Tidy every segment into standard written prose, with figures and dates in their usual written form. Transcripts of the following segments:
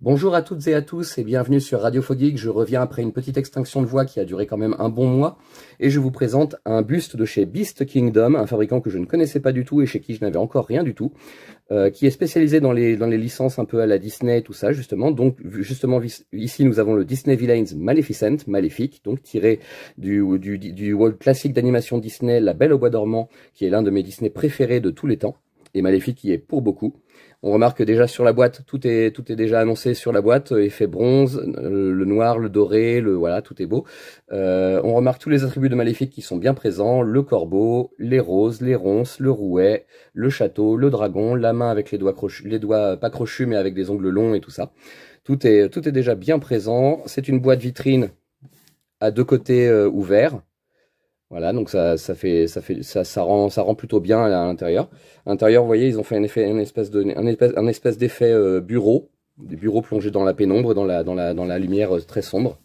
Bonjour à toutes et à tous et bienvenue sur Radio Geek. Je reviens après une petite extinction de voix qui a duré quand même un bon mois et je vous présente un buste de chez Beast Kingdom, un fabricant que je ne connaissais pas du tout et chez qui je n'avais encore rien du tout, qui est spécialisé dans les licences un peu à la Disney et tout ça justement. Donc justement ici nous avons le Disney Villains Maleficent, maléfique, donc tiré du world classique d'animation Disney La Belle au Bois dormant, qui est l'un de mes Disney préférés de tous les temps, et maléfique qui est pour beaucoup. On remarque déjà sur la boîte, tout est déjà annoncé sur la boîte, effet bronze, le noir, le doré, voilà, tout est beau. On remarque tous les attributs de Maléfique qui sont bien présents, le corbeau, les roses, les ronces, le rouet, le château, le dragon, la main avec les doigts pas crochus mais avec des ongles longs et tout ça. Tout est déjà bien présent. C'est une boîte vitrine à deux côtés ouverts. Voilà, donc ça rend plutôt bien à l'intérieur. À l'intérieur, vous voyez, ils ont fait un espèce d'effet bureau, des bureaux plongés dans la pénombre, dans la lumière très sombre.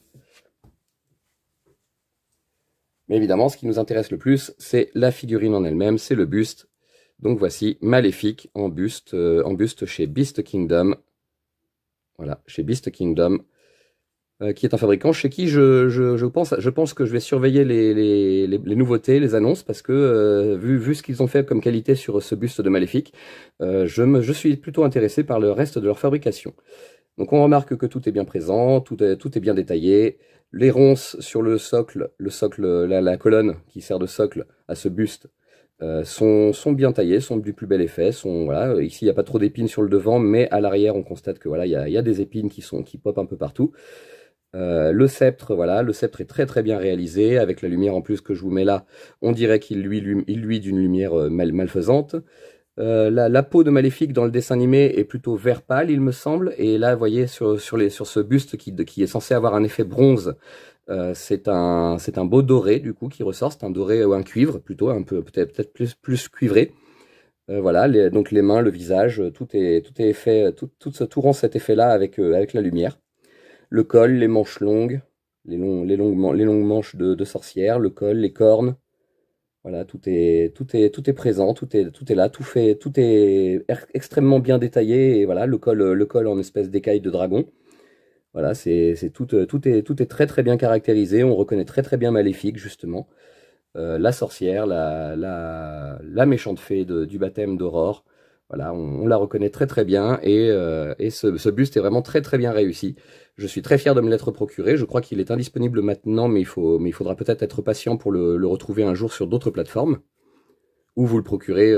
Mais évidemment, ce qui nous intéresse le plus, c'est la figurine en elle-même, c'est le buste. Donc voici Maléfique en buste chez Beast Kingdom. Voilà, chez Beast Kingdom. Qui est un fabricant chez qui je pense que je vais surveiller les nouveautés, les annonces, parce que vu ce qu'ils ont fait comme qualité sur ce buste de Maléfique, je suis plutôt intéressé par le reste de leur fabrication. Donc on remarque que tout est bien présent, tout est bien détaillé. Les ronces sur le socle, la colonne qui sert de socle à ce buste, sont bien taillées, sont du plus bel effet. Voilà, ici il n'y a pas trop d'épines sur le devant, mais à l'arrière on constate que voilà, il y a des épines qui popent un peu partout. Le sceptre, voilà, le sceptre est très bien réalisé, avec la lumière en plus que je vous mets là, on dirait qu'il luit d'une lumière malfaisante. La peau de Maléfique dans le dessin animé est plutôt vert pâle, il me semble, et là, vous voyez, sur ce buste qui est censé avoir un effet bronze, c'est un beau doré, du coup, qui ressort, c'est un doré ou un cuivre, plutôt, un peu, peut-être plus cuivré. Voilà, donc les mains, le visage, tout est fait, tout rend cet effet-là avec la lumière. Le col, les manches longues, les longues manches de sorcière, le col, les cornes. Voilà, tout est présent, tout est là, tout est extrêmement bien détaillé. Et voilà, le col en espèce d'écaille de dragon. Voilà, tout est très bien caractérisé. On reconnaît très bien Maléfique, justement. La sorcière, la méchante fée du baptême d'Aurore. Voilà, on la reconnaît très bien et ce buste est vraiment très bien réussi. Je suis très fier de me l'être procuré. Je crois qu'il est indisponible maintenant, mais il faudra peut-être être patient pour le retrouver un jour sur d'autres plateformes. Ou vous le procurez,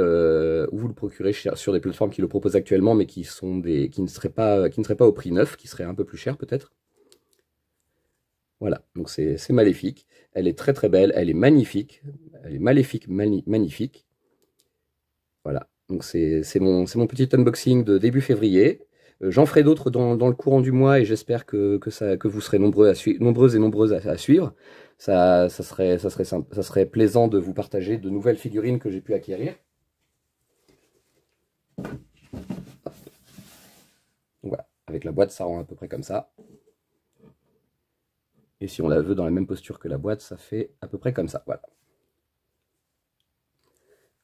sur des plateformes qui le proposent actuellement, mais qui ne seraient pas au prix neuf, qui seraient un peu plus cher peut-être. Voilà, donc c'est Maléfique. Elle est très belle, elle est magnifique. Elle est maléfique, magnifique. Voilà. Donc c'est mon petit unboxing de début février. J'en ferai d'autres dans le courant du mois et j'espère que vous serez nombreuses et nombreuses à suivre. Ça serait plaisant de vous partager de nouvelles figurines que j'ai pu acquérir. Voilà, avec la boîte, ça rend à peu près comme ça. Et si on la veut dans la même posture que la boîte, ça fait à peu près comme ça. Voilà.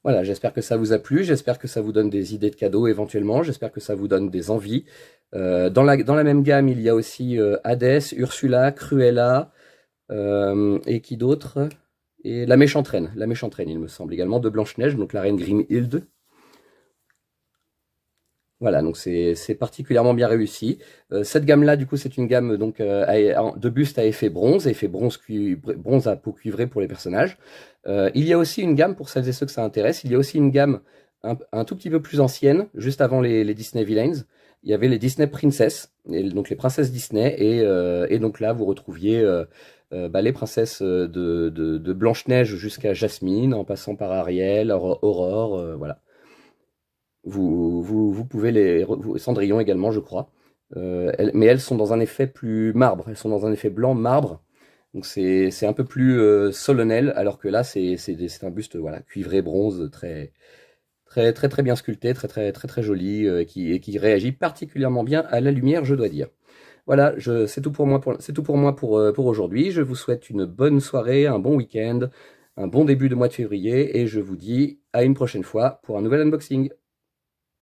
Voilà, j'espère que ça vous a plu, j'espère que ça vous donne des idées de cadeaux éventuellement, j'espère que ça vous donne des envies. Dans la même gamme, il y a aussi Hadès, Ursula, Cruella, et qui d'autre? Et la méchante reine, il me semble également, de Blanche-Neige, donc la reine Grimhilde. Voilà, donc c'est particulièrement bien réussi. Cette gamme-là, du coup, c'est une gamme donc de buste à effet bronze à peau cuivrée pour les personnages. Il y a aussi une gamme, pour celles et ceux que ça intéresse, il y a aussi une gamme un tout petit peu plus ancienne, juste avant les Disney Villains. Il y avait les Disney Princess, donc les princesses Disney, et donc là, vous retrouviez les princesses de Blanche-Neige jusqu'à Jasmine, en passant par Ariel, Aurore, voilà. Vous pouvez Cendrillon également, je crois. Mais elles sont dans un effet plus marbre. Elles sont dans un effet blanc marbre. Donc c'est un peu plus solennel, alors que là c'est un buste voilà cuivré bronze très bien sculpté, très joli, et qui réagit particulièrement bien à la lumière, je dois dire. Voilà, c'est tout pour moi pour aujourd'hui. Je vous souhaite une bonne soirée, un bon week-end, un bon début de mois de février, et je vous dis à une prochaine fois pour un nouvel unboxing.